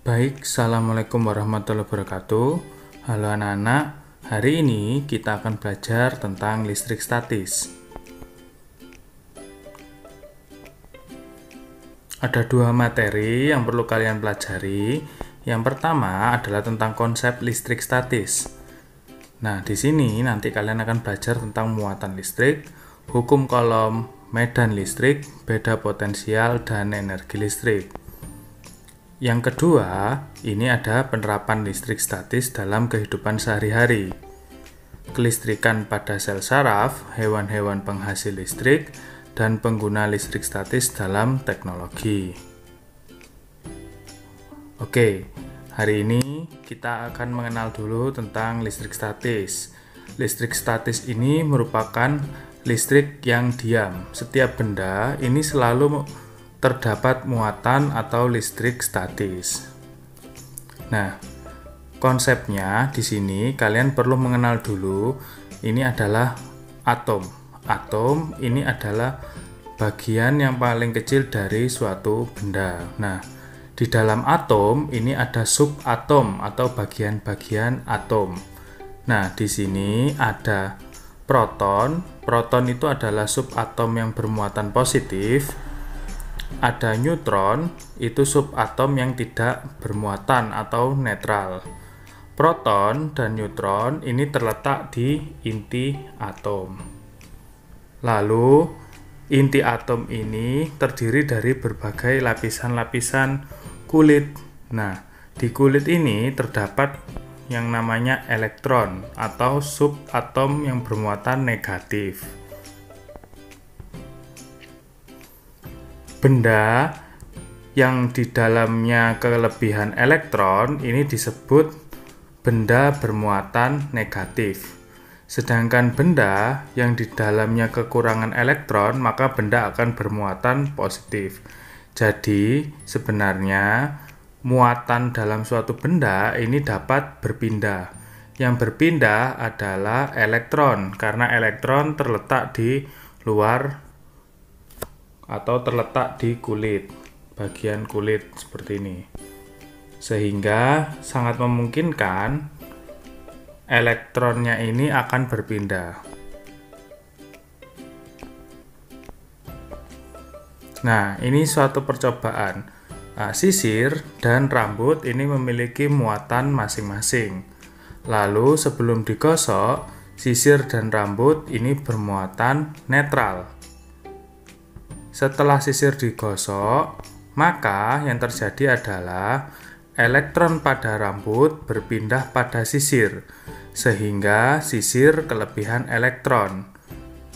Baik, Assalamualaikum warahmatullahi wabarakatuh. Halo anak-anak, hari ini kita akan belajar tentang listrik statis. Ada dua materi yang perlu kalian pelajari. Yang pertama adalah tentang konsep listrik statis. Nah, di sini nanti kalian akan belajar tentang muatan listrik, hukum Coulomb, medan listrik, beda potensial, dan energi listrik. Yang kedua, ini ada penerapan listrik statis dalam kehidupan sehari-hari. Kelistrikan pada sel saraf, hewan-hewan penghasil listrik, dan pengguna listrik statis dalam teknologi. Oke, hari ini kita akan mengenal dulu tentang listrik statis. Listrik statis ini merupakan listrik yang diam. Setiap benda ini selalu terdapat muatan atau listrik statis. Nah, konsepnya di sini kalian perlu mengenal dulu. Ini adalah atom. Atom ini adalah bagian yang paling kecil dari suatu benda. Nah, di dalam atom ini ada subatom atau bagian-bagian atom. Nah, di sini ada proton. Proton itu adalah subatom yang bermuatan positif. Ada neutron, itu subatom yang tidak bermuatan atau netral. Proton dan neutron ini terletak di inti atom. Lalu, inti atom ini terdiri dari berbagai lapisan-lapisan kulit. Nah, di kulit ini terdapat yang namanya elektron atau subatom yang bermuatan negatif. Benda yang di dalamnya kelebihan elektron ini disebut benda bermuatan negatif. Sedangkan benda yang di dalamnya kekurangan elektron, maka benda akan bermuatan positif. Jadi, sebenarnya muatan dalam suatu benda ini dapat berpindah. Yang berpindah adalah elektron, karena elektron terletak di luar atau terletak di kulit, bagian kulit seperti ini. Sehingga sangat memungkinkan elektronnya ini akan berpindah. Nah, ini suatu percobaan. Sisir dan rambut ini memiliki muatan masing-masing. Lalu sebelum digosok, sisir dan rambut ini bermuatan netral. Setelah sisir digosok, maka yang terjadi adalah elektron pada rambut berpindah pada sisir, sehingga sisir kelebihan elektron,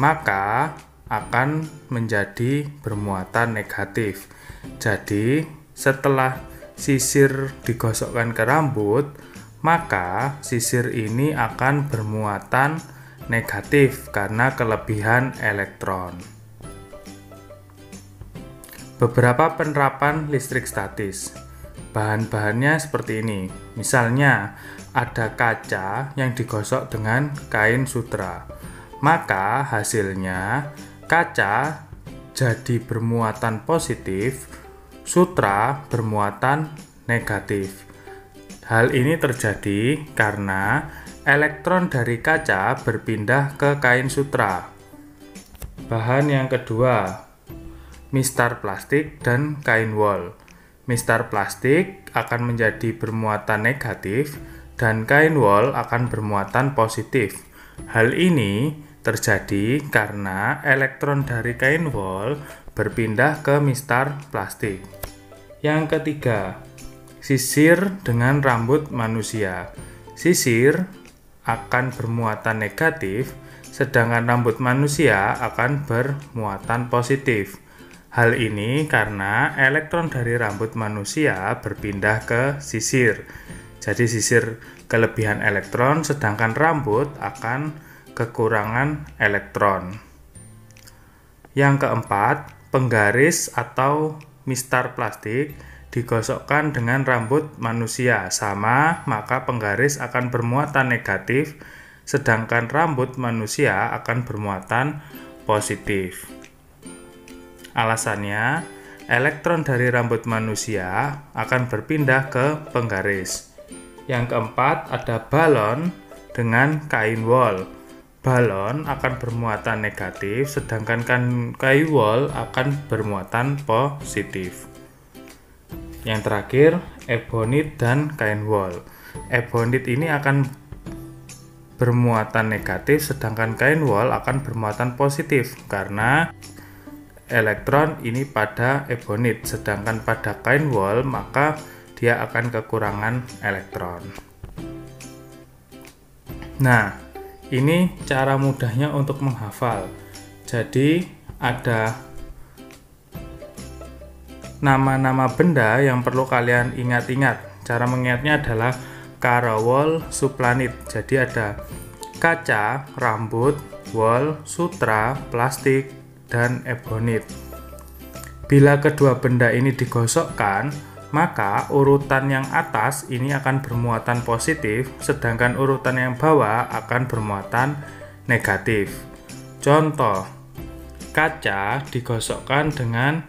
maka akan menjadi bermuatan negatif. Jadi, setelah sisir digosokkan ke rambut, maka sisir ini akan bermuatan negatif karena kelebihan elektron. Beberapa penerapan listrik statis. Bahan-bahannya seperti ini. Misalnya, ada kaca yang digosok dengan kain sutra. Maka hasilnya kaca jadi bermuatan positif, sutra bermuatan negatif. Hal ini terjadi karena elektron dari kaca berpindah ke kain sutra. Bahan yang kedua, mistar plastik dan kain wol. Mistar plastik akan menjadi bermuatan negatif dan kain wol akan bermuatan positif. Hal ini terjadi karena elektron dari kain wol berpindah ke mistar plastik. Yang ketiga, sisir dengan rambut manusia. Sisir akan bermuatan negatif, sedangkan rambut manusia akan bermuatan positif. Hal ini karena elektron dari rambut manusia berpindah ke sisir. Jadi sisir kelebihan elektron, sedangkan rambut akan kekurangan elektron. Yang keempat, penggaris atau mistar plastik digosokkan dengan rambut manusia. Sama, maka penggaris akan bermuatan negatif, sedangkan rambut manusia akan bermuatan positif. Alasannya, elektron dari rambut manusia akan berpindah ke penggaris. Yang keempat ada balon dengan kain wol. Balon akan bermuatan negatif, sedangkan kain wol akan bermuatan positif. Yang terakhir, ebonit dan kain wol. Ebonit ini akan bermuatan negatif, sedangkan kain wol akan bermuatan positif karena elektron ini pada ebonit, sedangkan pada kain wol maka dia akan kekurangan elektron. Nah, ini cara mudahnya untuk menghafal. Jadi ada nama-nama benda yang perlu kalian ingat-ingat. Cara mengingatnya adalah kara, wol, sublanit. Jadi ada kaca, rambut, wol, sutra, plastik, dan ebonit. Bila kedua benda ini digosokkan, maka urutan yang atas ini akan bermuatan positif, sedangkan urutan yang bawah akan bermuatan negatif. Contoh, kaca digosokkan dengan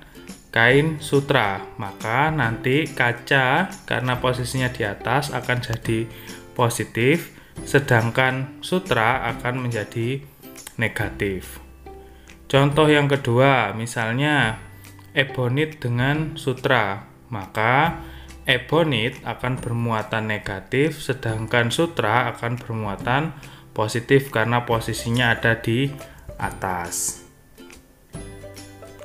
kain sutra, maka nanti kaca karena posisinya di atas akan jadi positif, sedangkan sutra akan menjadi negatif. Contoh yang kedua, misalnya ebonit dengan sutra, maka ebonit akan bermuatan negatif, sedangkan sutra akan bermuatan positif karena posisinya ada di atas.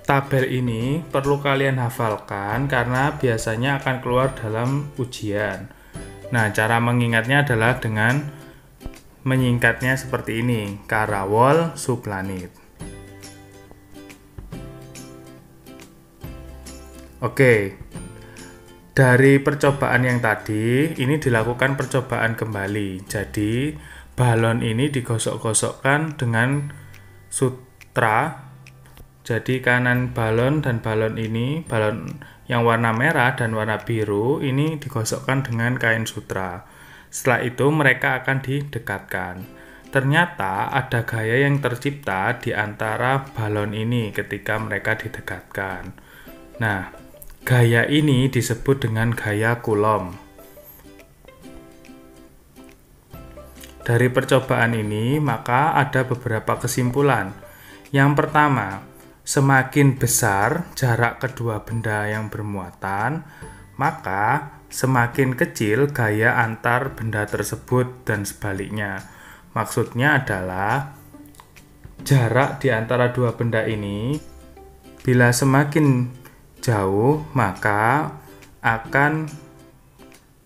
Tabel ini perlu kalian hafalkan karena biasanya akan keluar dalam ujian. Nah, cara mengingatnya adalah dengan menyingkatnya seperti ini, kara, wol, sublanit. Oke, dari percobaan yang tadi, ini dilakukan percobaan kembali. Jadi, balon ini digosok-gosokkan dengan sutra. Jadi kanan balon dan balon ini, balon yang warna merah dan warna biru ini digosokkan dengan kain sutra. Setelah itu mereka akan didekatkan. Ternyata ada gaya yang tercipta di antara balon ini ketika mereka didekatkan. Nah, gaya ini disebut dengan gaya Coulomb. Dari percobaan ini, maka ada beberapa kesimpulan. Yang pertama, semakin besar jarak kedua benda yang bermuatan, maka semakin kecil gaya antar benda tersebut dan sebaliknya. Maksudnya adalah jarak di antara dua benda ini bila semakin jauh, maka akan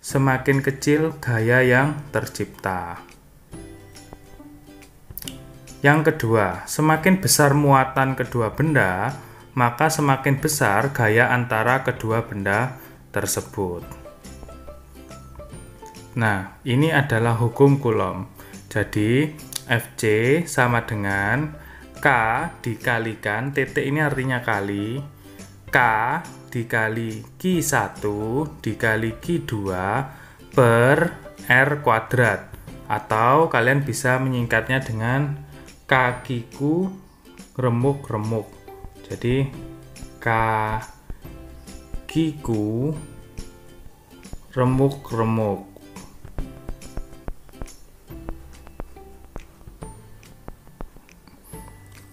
semakin kecil gaya yang tercipta. Yang kedua, semakin besar muatan kedua benda, maka semakin besar gaya antara kedua benda tersebut. Nah, ini adalah hukum Coulomb. Jadi, Fc sama dengan K dikalikan, titik ini artinya kali, K dikali Q1 dikali Q2 per R kuadrat. Atau kalian bisa menyingkatnya dengan kakiku remuk-remuk. Jadi kakiku remuk-remuk.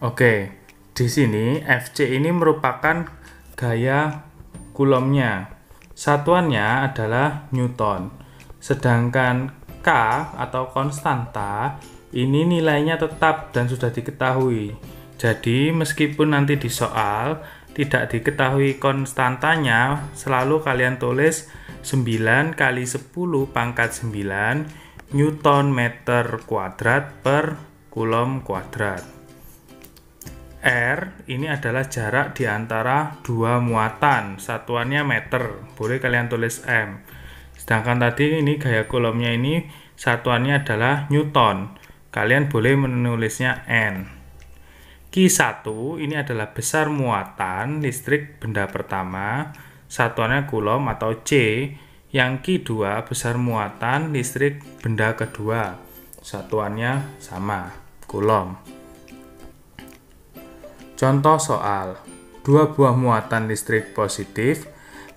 Oke, di sini Fc ini merupakan gaya Coulombnya. Satuannya adalah Newton. Sedangkan K atau konstanta ini nilainya tetap dan sudah diketahui. Jadi meskipun nanti di soal tidak diketahui konstantanya, selalu kalian tulis 9 kali 10 pangkat 9 Newton meter kuadrat per Coulomb kuadrat. R ini adalah jarak di antara dua muatan, satuannya meter, boleh kalian tulis M. Sedangkan tadi ini gaya Coulombnya ini satuannya adalah Newton. Kalian boleh menulisnya N. Q1 ini adalah besar muatan listrik benda pertama, satuannya Coulomb atau C. Yang Q2 besar muatan listrik benda kedua, satuannya sama, Coulomb. Contoh soal. dua buah muatan listrik positif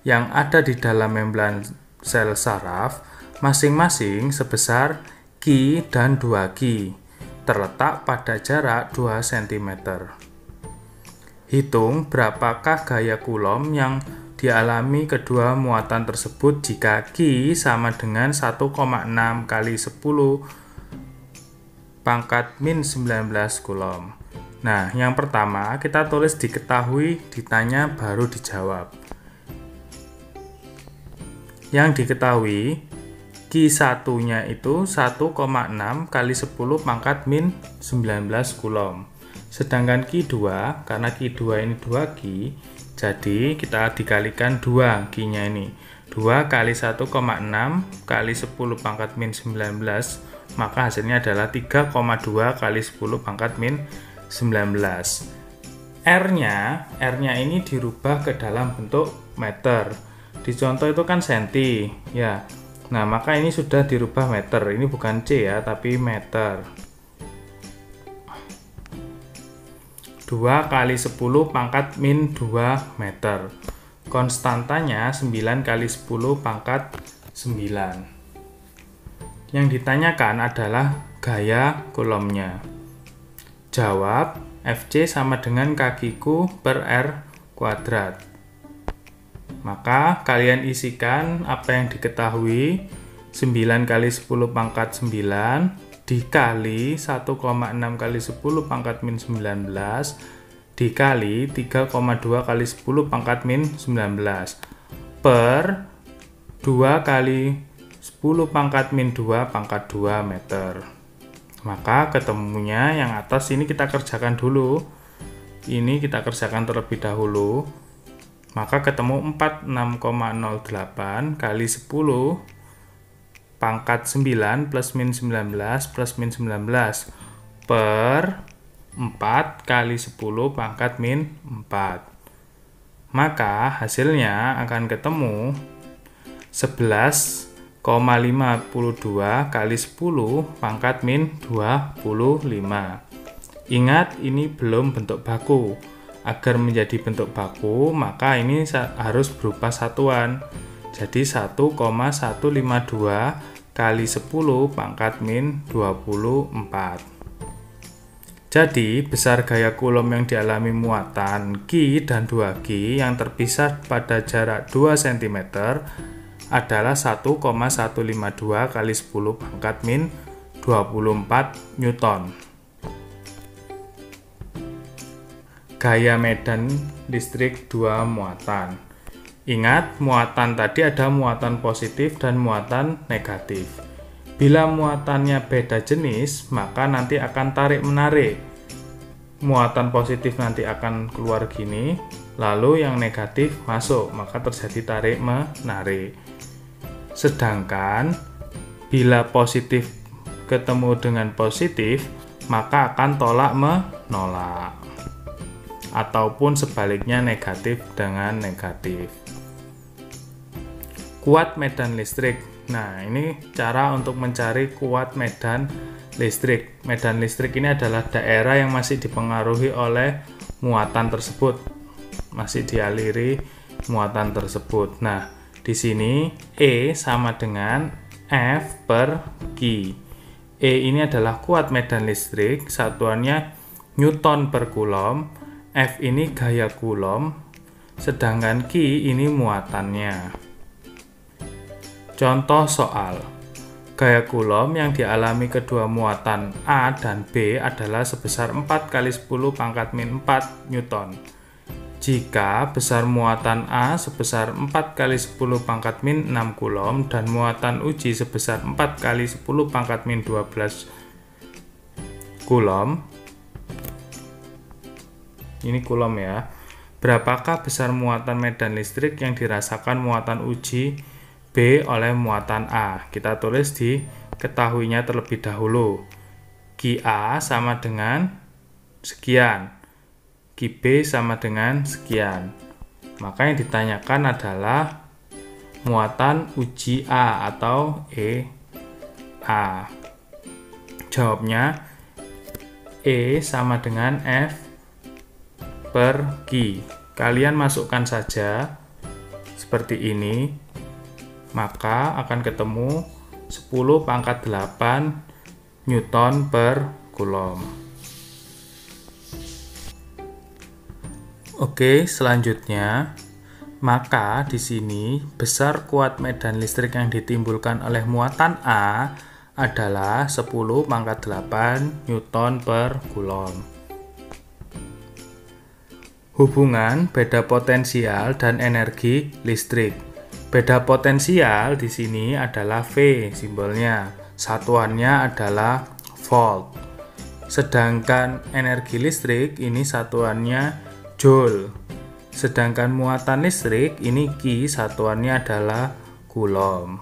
yang ada di dalam membran sel saraf masing-masing sebesar Ki dan 2Ki, terletak pada jarak 2 cm. Hitung berapakah gaya Coulomb yang dialami kedua muatan tersebut jika Ki sama dengan 1,6 kali 10 pangkat min 19 Coulomb. Nah, yang pertama kita tulis diketahui, ditanya, baru dijawab. Yang diketahui, Ki1-nya itu 1,6 kali 10 pangkat min 19 Coulomb. Sedangkan Ki2, karena Ki2 ini 2Ki, jadi kita dikalikan 2 Ki-nya ini. 2 kali 1,6 kali 10 pangkat min 19, maka hasilnya adalah 3,2 kali 10 pangkat min 19. R-nya ini dirubah ke dalam bentuk meter. Di contoh itu kan senti, ya. Nah, maka ini sudah dirubah meter. Ini bukan C ya, tapi meter. 2 kali 10 pangkat min 2 meter. Konstantanya 9 kali 10 pangkat 9. Yang ditanyakan adalah gaya Coulombnya. Jawab, Fc sama dengan kakiku per R kuadrat. Maka kalian isikan apa yang diketahui, 9 kali 10 pangkat 9 dikali 1,6 kali 10 pangkat min 19 dikali 3,2 kali 10 pangkat min 19 per 2 kali 10 pangkat min 2 pangkat 2 meter. Maka ketemunya yang atas ini kita kerjakan dulu. Ini kita kerjakan terlebih dahulu. Maka ketemu 46,08 kali 10 pangkat 9 plus min 19 plus min 19 per 4 kali 10 pangkat min 4. Maka hasilnya akan ketemu 11,52 kali 10 pangkat min 25. Ingat, ini belum bentuk baku. Agar menjadi bentuk baku, maka ini harus berupa satuan. Jadi 1,152 kali 10 pangkat min 24. Jadi, besar gaya Coulomb yang dialami muatan Ki dan 2Ki yang terpisah pada jarak 2 cm adalah 1,152 kali 10 pangkat min 24 Newton. Gaya medan listrik dua muatan. Ingat, muatan tadi ada muatan positif dan muatan negatif. Bila muatannya beda jenis, maka nanti akan tarik-menarik. Muatan positif nanti akan keluar gini, lalu yang negatif masuk, maka terjadi tarik-menarik. Sedangkan, bila positif ketemu dengan positif, maka akan tolak-menolak. Ataupun sebaliknya negatif dengan negatif. Kuat medan listrik. Nah, ini cara untuk mencari kuat medan listrik. Medan listrik ini adalah daerah yang masih dipengaruhi oleh muatan tersebut, masih dialiri muatan tersebut. Nah, di sini E sama dengan F per Ki. E ini adalah kuat medan listrik, satuannya Newton per Coulomb. F ini gaya Coulomb, sedangkan Ki ini muatannya. Contoh soal. Gaya Coulomb yang dialami kedua muatan A dan B adalah sebesar 4 kali 10 pangkat min 4 Newton. Jika besar muatan A sebesar 4 kali 10 pangkat min 6 Coulomb dan muatan uji sebesar 4 kali 10 pangkat min 12 Coulomb, ini Coulomb ya. Berapakah besar muatan medan listrik yang dirasakan muatan uji B oleh muatan A? Kita tulis diketahuinya terlebih dahulu. Ki A sama dengan sekian. Ki B sama dengan sekian. Maka yang ditanyakan adalah muatan uji A atau EA. Jawabnya E sama dengan F per Ki. kalian masukkan saja seperti ini, maka akan ketemu 10⁻8 Newton per Coulomb. Oke, selanjutnya, maka di sini besar kuat medan listrik yang ditimbulkan oleh muatan A adalah 10⁻8 Newton per Coulomb. Hubungan beda potensial dan energi listrik. Beda potensial di sini adalah V simbolnya, satuannya adalah volt. Sedangkan energi listrik ini satuannya joule. Sedangkan muatan listrik ini Q, satuannya adalah Coulomb.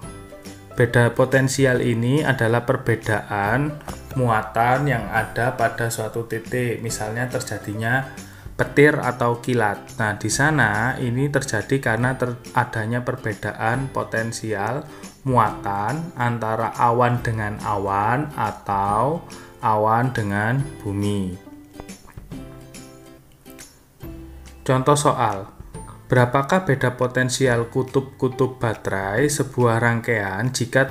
Beda potensial ini adalah perbedaan muatan yang ada pada suatu titik, misalnya terjadinya petir atau kilat. Nah, di sana ini terjadi karena adanya perbedaan potensial muatan antara awan dengan awan atau awan dengan bumi. Contoh soal, berapakah beda potensial kutub-kutub baterai sebuah rangkaian jika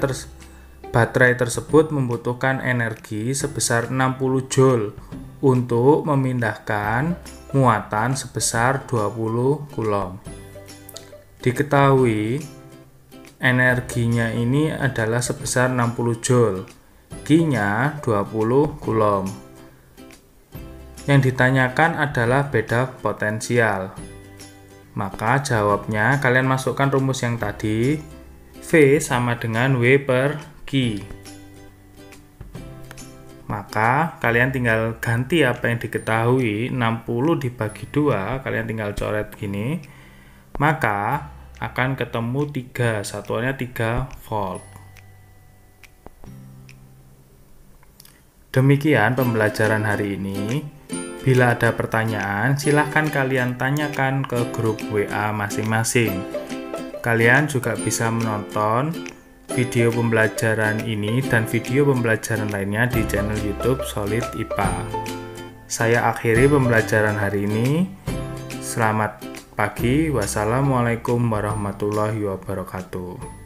baterai tersebut membutuhkan energi sebesar 60 joule untuk memindahkan muatan sebesar 20 Coulomb. Diketahui energinya ini adalah sebesar 60 joule, Q-nya 20 Coulomb. Yang ditanyakan adalah beda potensial. Maka jawabnya kalian masukkan rumus yang tadi, V sama dengan W per Q. Maka kalian tinggal ganti apa yang diketahui, 60 dibagi 2, kalian tinggal coret gini, maka akan ketemu 3, satuannya 3 volt. Demikian pembelajaran hari ini. Bila ada pertanyaan, silahkan kalian tanyakan ke grup WA masing-masing. Kalian juga bisa menonton video pembelajaran ini dan video pembelajaran lainnya di channel YouTube Solid IPA. Saya akhiri pembelajaran hari ini. Selamat pagi. Wassalamualaikum warahmatullahi wabarakatuh.